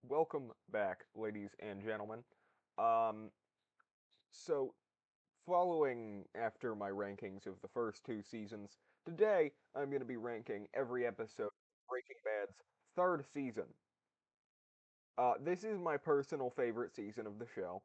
welcome back, ladies and gentlemen. Um, so, following after my rankings of the first two seasons, today I'm going to be ranking every episode of Breaking Bad's third season. This is my personal favorite season of the show,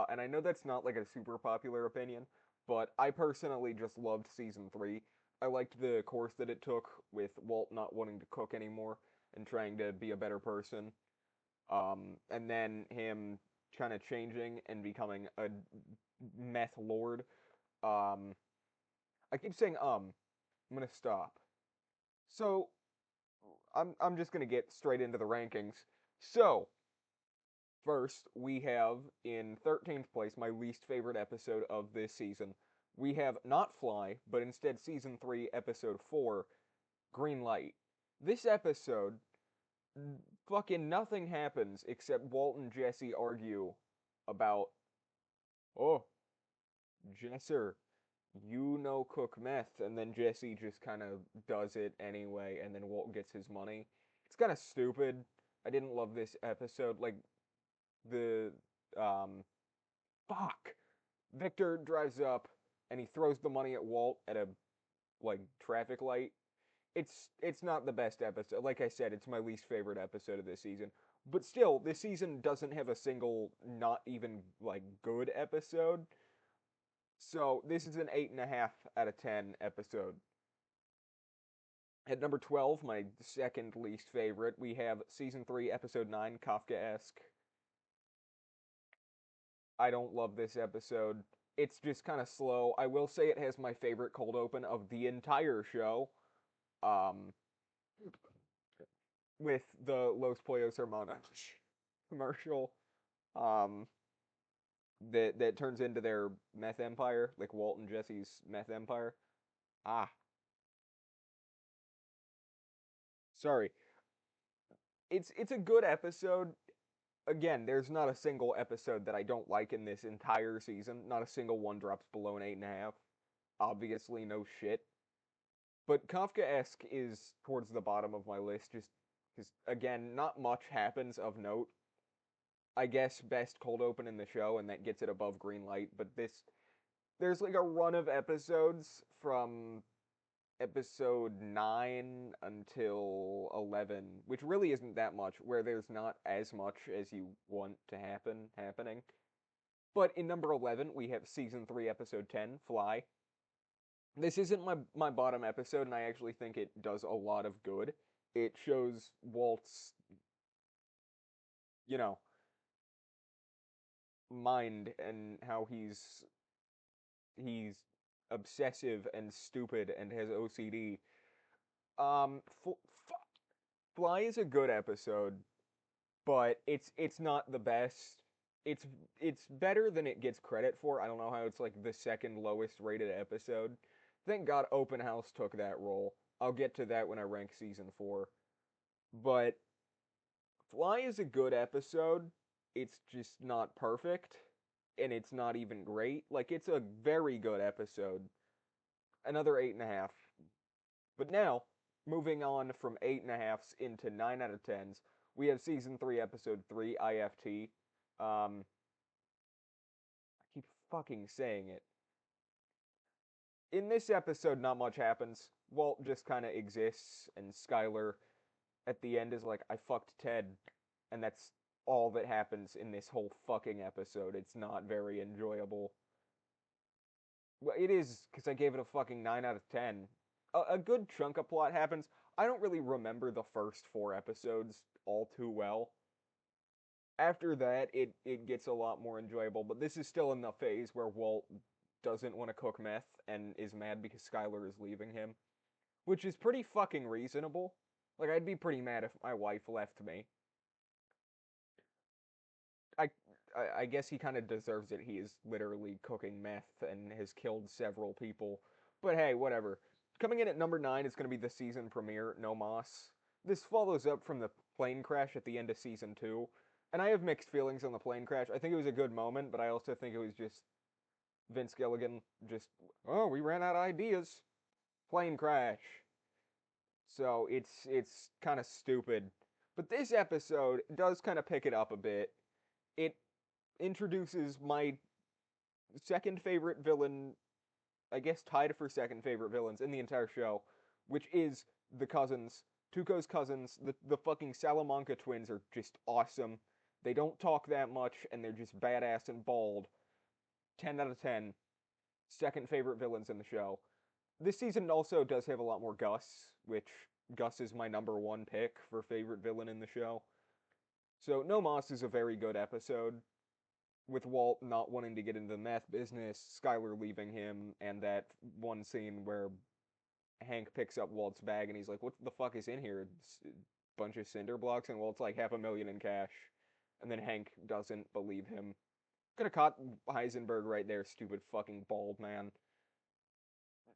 and I know that's not like a super popular opinion, but I personally just loved season three. I liked the course that it took with Walt not wanting to cook anymore and trying to be a better person. And then him kind of changing and becoming a meth lord. Um, I keep saying I'm gonna stop. So I'm just gonna get straight into the rankings. So first we have in 13th place my least favorite episode of this season. We have not Fly, but instead season 3 episode 4, Green Light. This episode fucking nothing happens except Walt and Jesse argue about, oh, Jesser, you know cook meth, and then Jesse just kind of does it anyway, and then Walt gets his money. It's kind of stupid. I didn't love this episode. Like, the, um, fuck. Victor drives up, and he throws the money at Walt at a, like, traffic light. It's not the best episode. Like I said, it's my least favorite episode of this season. But still, this season doesn't have a single, not even like good episode. So this is an 8.5 out of 10 episode. At number 12, my second least favorite, we have season 3, episode 9, Kafkaesque. I don't love this episode. It's just kind of slow. I will say it has my favorite cold open of the entire show. Um, with the Los Pollos Hermanos commercial. Um, that turns into their meth empire, like Walt and Jesse's meth empire. Ah, sorry. It's a good episode. Again, there's not a single episode that I don't like in this entire season. Not a single one drops below an 8.5. Obviously, no shit. But Kafkaesque is towards the bottom of my list, just because, again, not much happens of note. I guess best cold open in the show, and that gets it above Greenlight. But there's like a run of episodes from episode 9 until 11, which really isn't that much, where there's not as much as you want to happening. But in number 11, we have season 3, episode 10, Fly. This isn't my bottom episode, and I actually think it does a lot of good. It shows Walt's, you know, mind and how he's obsessive and stupid and has OCD. Um, Fly is a good episode, but it's not the best. It's it's better than it gets credit for. I don't know how it's like the second lowest rated episode. Thank God Open House took that role. I'll get to that when I rank season 4. But Fly is a good episode. It's just not perfect and it's not even great. Like it's a very good episode. Another 8.5. But now, moving on from 8.5s into 9 out of 10s, we have season 3, episode 3, IFT. I keep fucking saying it. In this episode, not much happens. Walt just kind of exists, and Skylar at the end is like, I fucked Ted. And that's all that happens in this whole fucking episode. It's not very enjoyable. Well, it is, because I gave it a fucking 9 out of 10. A good chunk of plot happens. I don't really remember the first 4 episodes all too well. After that, it gets a lot more enjoyable, but this is still in the phase where Walt doesn't want to cook meth and is mad because Skylar is leaving him, which is pretty fucking reasonable. Like, I'd be pretty mad if my wife left me. I I guess he kind of deserves it. He is literally cooking meth and has killed several people. But hey, whatever. Coming in at number 9 is going to be the season premiere, No Mas. This follows up from the plane crash at the end of season 2. And I have mixed feelings on the plane crash. I think it was a good moment, but I also think it was just Vince Gilligan just, oh, we ran out of ideas. Plane crash. So it's kind of stupid. But this episode does kind of pick it up a bit. It introduces my second favorite villain, I guess tied for second favorite villains in the entire show, which is the cousins. Tuco's cousins, the fucking Salamanca twins are just awesome. They don't talk that much, and they're just badass and bald. 10 out of 10. Second favorite villains in the show. This season also does have a lot more Gus, which Gus is my number one pick for favorite villain in the show. So No Moss is a very good episode, with Walt not wanting to get into the meth business, Skyler leaving him, and that one scene where Hank picks up Walt's bag and he's like, "What the fuck is in here? It's a bunch of cinder blocks," and Walt's like, "500,000 in cash," and then Hank doesn't believe him. Could have caught Heisenberg right there, stupid fucking bald man.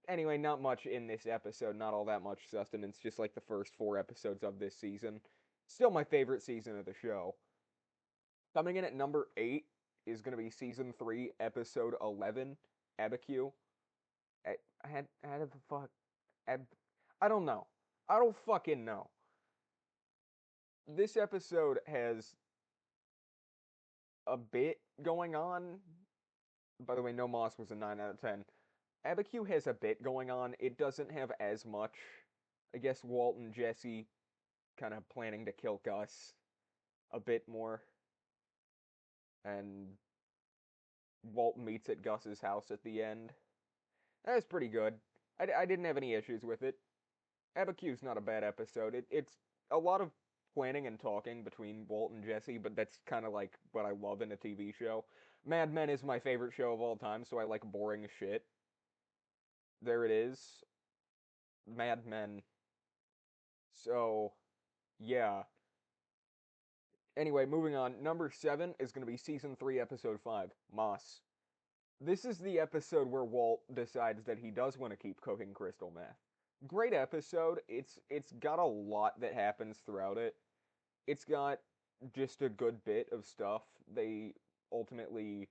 Anyway, not much in this episode, not all that much sustenance, just like the first 4 episodes of this season. Still my favorite season of the show. Coming in at number 8 is going to be season 3, episode 11, Abiquiu. How did the fuck? I don't know. I don't fucking know. This episode has a bit going on. By the way, No Moss was a 9 out of 10. Abiquiu has a bit going on. It doesn't have as much. I guess Walt and Jesse kind of planning to kill Gus a bit more. And Walt meets at Gus's house at the end. That was pretty good. I didn't have any issues with it. Abiquiu's not a bad episode. It's a lot of planning and talking between Walt and Jesse, but that's kind of like what I love in a TV show. Mad Men is my favorite show of all time, so I like boring shit. There it is. Mad Men. So, yeah. Anyway, moving on. Number 7 is going to be season 3, episode 5, Moss. This is the episode where Walt decides that he does want to keep cooking crystal meth. Great episode. It's got a lot that happens throughout it. It's got just a good bit of stuff. They ultimately,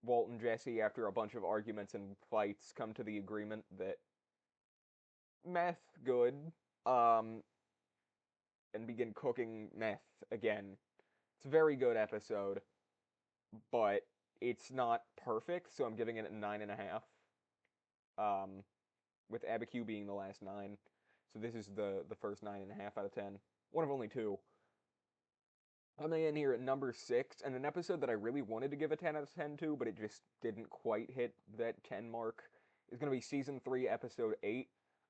Walt and Jesse, after a bunch of arguments and fights, come to the agreement that meth good, um, and begin cooking meth again. It's a very good episode, but it's not perfect, so I'm giving it a 9.5. Um, with Abiquiu being the last 9. So this is the first 9.5 out of 10. One of only 2. Coming in here at number 6, and an episode that I really wanted to give a 10 out of 10 to, but it just didn't quite hit that 10 mark, is going to be season 3, episode 8,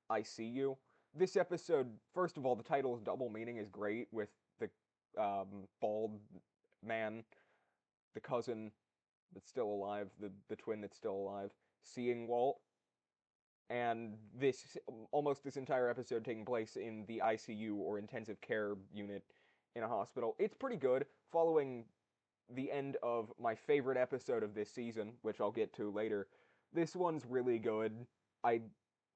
I See You. This episode, first of all, the title's double meaning is great, with the bald man, the cousin that's still alive, the twin that's still alive, seeing Walt. And almost this entire episode taking place in the ICU, or intensive care unit, in a hospital. It's pretty good, following the end of my favorite episode of this season, which I'll get to later. This one's really good. I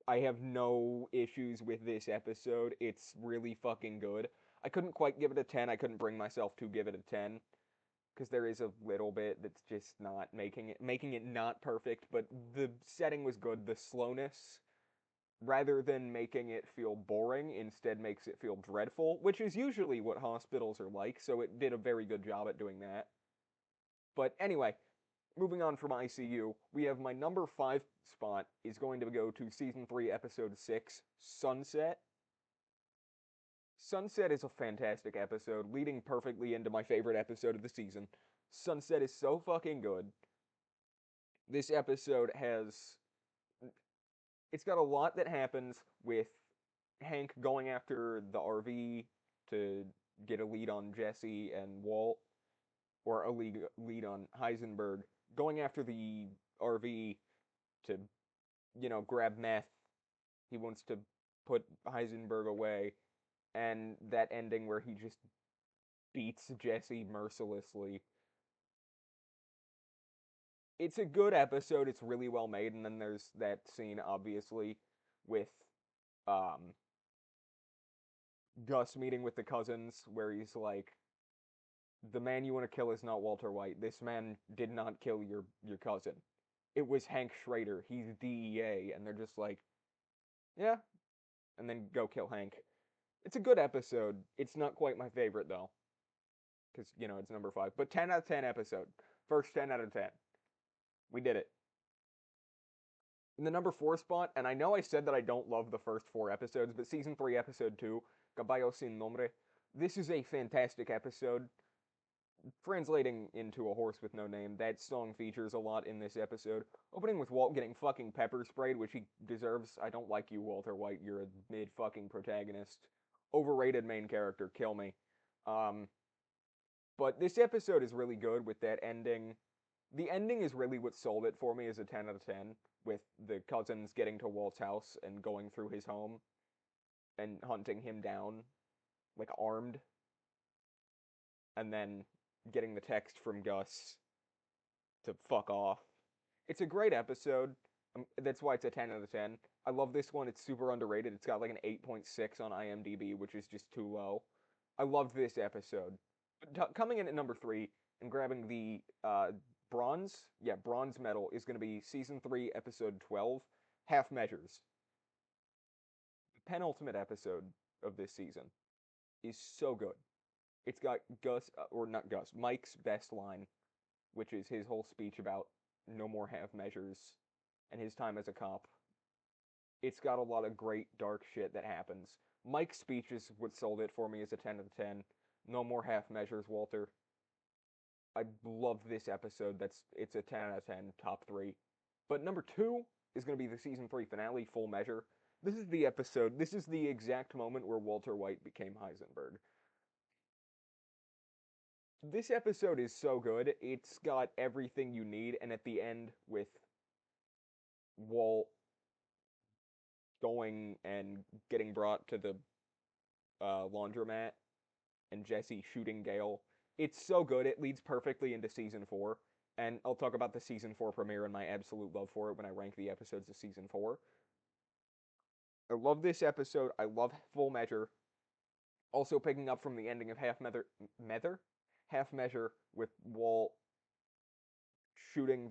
I have no issues with this episode. It's really fucking good. I couldn't quite give it a 10. I couldn't bring myself to give it a 10, because there is a little bit that's just not making it not perfect, but the setting was good. The slowness, rather than making it feel boring, instead makes it feel dreadful, which is usually what hospitals are like, so it did a very good job at doing that. But anyway, moving on from ICU, we have my number 5 spot is going to go to season 3, episode 6, Sunset. Sunset is a fantastic episode, leading perfectly into my favorite episode of the season. Sunset is so fucking good. This episode has... It's got a lot that happens with Hank going after the RV to get a lead on Jesse and Walt, or a lead on Heisenberg, going after the RV to, grab meth. He wants to put Heisenberg away, and that ending where he just beats Jesse mercilessly. It's a good episode, it's really well made, and then there's that scene, obviously, with Gus meeting with the cousins, where he's like, the man you want to kill is not Walter White. This man did not kill your cousin. It was Hank Schrader. He's DEA. And they're just like, yeah. And then go kill Hank. It's a good episode. It's not quite my favorite though, because it's number 5. But 10 out of 10 episode. First 10 out of 10. We did it. In the number 4 spot, and I know I said that I don't love the first 4 episodes, but season 3, episode 2, Caballo sin nombre. This is a fantastic episode. Translating into A Horse with No Name, that song features a lot in this episode. Opening with Walt getting fucking pepper sprayed, which he deserves. I don't like you, Walter White. You're a mid-fucking protagonist. Overrated main character. Kill me. Um, but this episode is really good with that ending. The ending is really what sold it for me as a 10 out of 10, with the cousins getting to Walt's house and going through his home and hunting him down, like armed, and then getting the text from Gus to fuck off. It's a great episode. That's why it's a 10 out of 10. I love this one. It's super underrated. It's got like an 8.6 on IMDb, which is just too low. I loved this episode. Coming in at number 3 and grabbing the bronze medal is going to be season 3, episode 12, Half Measures. The penultimate episode of this season is so good. It's got Mike's best line, which is his whole speech about no more half measures and his time as a cop. It's got a lot of great dark shit that happens. Mike's speech is what sold it for me as a 10 out of 10. No more half measures, Walter. I love this episode. It's a 10 out of 10, top 3. But number 2 is going to be the season 3 finale, Full Measure. This is the exact moment where Walter White became Heisenberg. This episode is so good. It's got everything you need, and at the end with Walt going and getting brought to the laundromat and Jesse shooting Gale, it's so good. It leads perfectly into season 4, and I'll talk about the season 4 premiere and my absolute love for it when I rank the episodes of season 4. I love this episode. I love Full Measure. Also picking up from the ending of Half Measure with Walt shooting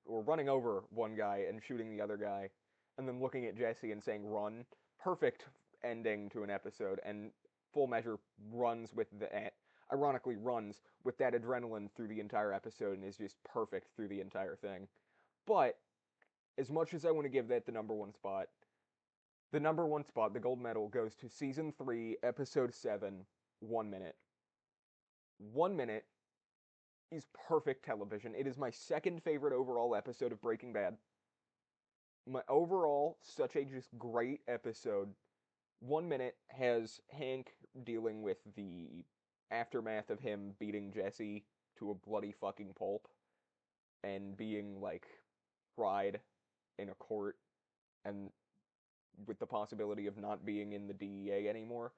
or running over one guy and shooting the other guy, and then looking at Jesse and saying run. Perfect ending to an episode, and Full Measure ironically runs with that adrenaline through the entire episode and is just perfect through the entire thing. But as much as I want to give that the number 1 spot, the number 1 spot, the gold medal, goes to season 3, episode 7, 1 minute. 1 minute is perfect television. It is my second favorite overall episode of Breaking Bad. Such a just great episode. 1 minute has Hank dealing with the aftermath of him beating Jesse to a bloody fucking pulp and being, like, tried in a court and with the possibility of not being in the DEA anymore,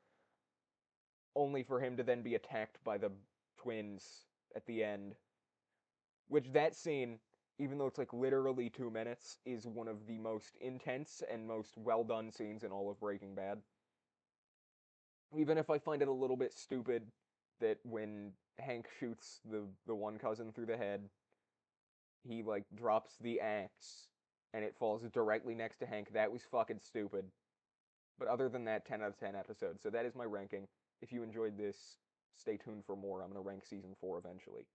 only for him to then be attacked by the twins at the end. Which, that scene, even though it's like literally 2 minutes, is one of the most intense and most well done scenes in all of Breaking Bad. Even if I find it a little bit stupid that when Hank shoots the one cousin through the head, he like drops the axe and it falls directly next to Hank. That was fucking stupid. But other than that, 10 out of 10 episodes. So that is my ranking. If you enjoyed this, stay tuned for more. I'm going to rank season 4 eventually.